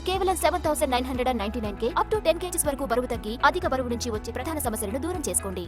కేవలం 7,999K up to 10 kgs వరకు బరువు తగ్గి అధిక బరువు నుంచి వచ్చే ప్రధాన సమస్యలను దూరం చేసుకోండి.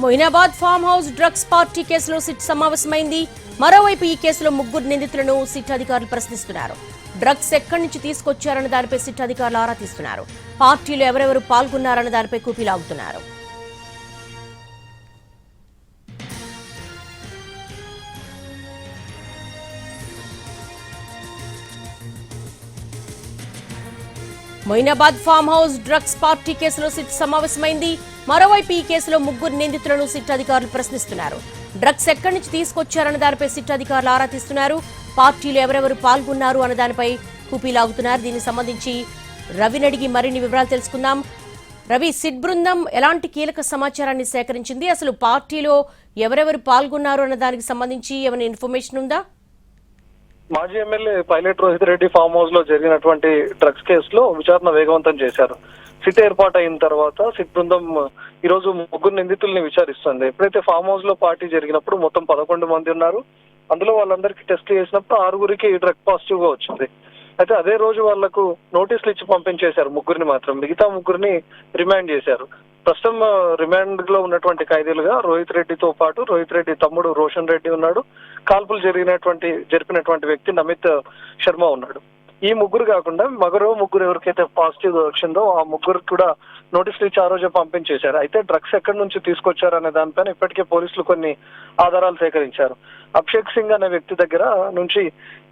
Moinabad farm house drugs party కేసులో సిట్ సమావేశమైంది. మరోవైపు ఈ కేసులో ముగ్గురు నిందితులను సిట్ అధికారులు ప్రశ్నిస్తున్నారు. డ్రగ్స్ ఎక్కడి నుంచి తీసుకొచ్చారన్న దానిపై సిట్ అధికారులు ఆరా తీస్తున్నారు. పార్టీలో ఎవరెవరు పాల్గొన్నారన్న దానిపై కూపీలాగుతున్నారు. Moinabad farm house drugs party కేసులో సిట్ సమావేశమైంది. మరోవైపు ఈ కేసులో ముగ్గురు నిందితులను సిట్ అధికారులు ప్రశ్నిస్తున్నారు. డ్రగ్స్ ఎక్కడి నుంచి తీసుకొచ్చారన్న దానిపై సిట్ అధికారులు ఆరా తీస్తున్నారు. పార్టీలో ఎవరెవరు పాల్గొన్నారు అన్న దానిపై కూపీలాగుతున్నారు. దీనికి సంబంధించి రవిని అడిగి మరిన్ని వివరాలు తెలుసుకుందాం. రవి, సిట్ బృందం ఎలాంటి కీలక సమాచారాన్ని సేకరించింది? అసలు పార్టీలో ఎవరెవరు పాల్గొన్నారు అన్న దానికి సంబంధించి ఏమైనా ఇన్ఫర్మేషన్ ఉందా? మాజీ MLA pilot Rohit Reddy farm house లో జరిగినటువంటి డ్రగ్స్ కేసులో విచారణ వేగవంతం చేశారు. సిట్ ఏర్పాటు అయిన తర్వాత సిట్ బృందం ఈ రోజు ముగ్గురు నిందితుల్ని విచారిస్తుంది. ఎప్పుడైతే ఫామ్ హౌస్ లో పార్టీ జరిగినప్పుడు మొత్తం 11 మంది ఉన్నారు. అందులో వాళ్ళందరికీ టెస్ట్ చేసినప్పుడు 6గురికి డ్రగ్ పాజిటివ్ గా వచ్చింది. అయితే అదే రోజు వాళ్లకు నోటీసులు ఇచ్చి పంపించేశారు. ముగ్గురిని మాత్రం, మిగతా ముగ్గురిని రిమాండ్ చేశారు. ప్రస్తుతం రిమాండ్ లో ఉన్నటువంటి ఖైదీలుగా రోహిత్ రెడ్డితో పాటు రోహిత్ రెడ్డి తమ్ముడు రోషన్ రెడ్డి ఉన్నాడు. కాల్పులు జరిపినటువంటి వ్యక్తి నమిత్ శర్మ ఉన్నాడు. ఈ ముగ్గురు కాకుండా మరో ముగ్గురు ఎవరికైతే పాజిటివ్ వచ్చిందో ఆ ముగ్గురికి కూడా నోటీసులు ఇచ్చి ఆ రోజే పంపించేశారు. అయితే డ్రగ్స్ ఎక్కడి నుంచి తీసుకొచ్చారు అనే దానిపైన ఇప్పటికే పోలీసులు కొన్ని ఆధారాలు సేకరించారు. అభిషేక్ సింగ్ అనే వ్యక్తి దగ్గర నుంచి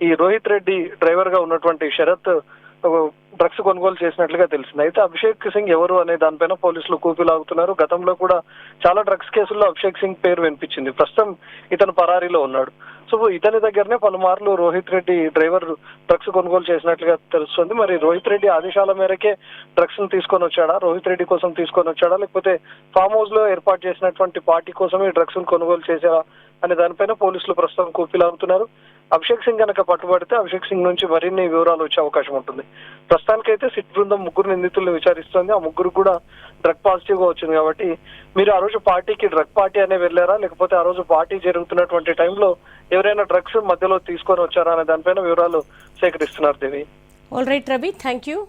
ఈ రోహిత్ రెడ్డి డ్రైవర్ గా ఉన్నటువంటి శరత్ డ్రగ్స్ కొనుగోలు చేసినట్లుగా తెలిసింది. అయితే అభిషేక్ సింగ్ ఎవరు అనే దానిపైన పోలీసులు కూపీలాగుతున్నారు. గతంలో కూడా చాలా డ్రగ్స్ కేసుల్లో అభిషేక్ సింగ్ పేరు వినిపించింది. ప్రస్తుతం ఇతను పరారీలో ఉన్నాడు. సో ఇతని దగ్గరనే పలుమార్లు రోహిత్ రెడ్డి డ్రైవర్ డ్రగ్స్ కొనుగోలు చేసినట్లుగా తెలుస్తుంది. మరి రోహిత్ రెడ్డి ఆదేశాల మేరకే డ్రగ్స్ ను తీసుకొని వచ్చాడా, రోహిత్ రెడ్డి కోసం తీసుకొని వచ్చాడా, లేకపోతే ఫామ్ హౌస్ లో ఏర్పాటు చేసినటువంటి పార్టీ కోసమే డ్రగ్స్ ను కొనుగోలు చేశారా అనే దానిపైన పోలీసులు ప్రస్తుతం కూపీలాగుతున్నారు. అభిషేక్ సింగ్ కనుక పట్టుబడితే అభిషేక్ సింగ్ నుంచి మరిన్ని వివరాలు వచ్చే అవకాశం ఉంటుంది. ప్రస్తుతానికైతే సిట్ బృందం ముగ్గురు నిందితులను విచారిస్తుంది. ఆ ముగ్గురు కూడా డ్రగ్ పాజిటివ్ గా వచ్చింది. కాబట్టి మీరు ఆ రోజు పార్టీకి డ్రగ్ పార్టీ అనే వెళ్ళారా, లేకపోతే ఆ రోజు పార్టీ జరుగుతున్నటువంటి టైంలో ఎవరైనా డ్రగ్స్ మధ్యలో తీసుకొని వచ్చారా అనే దానిపైన వివరాలు సేకరిస్తున్నారు. Devi. All right Ravi, thank you.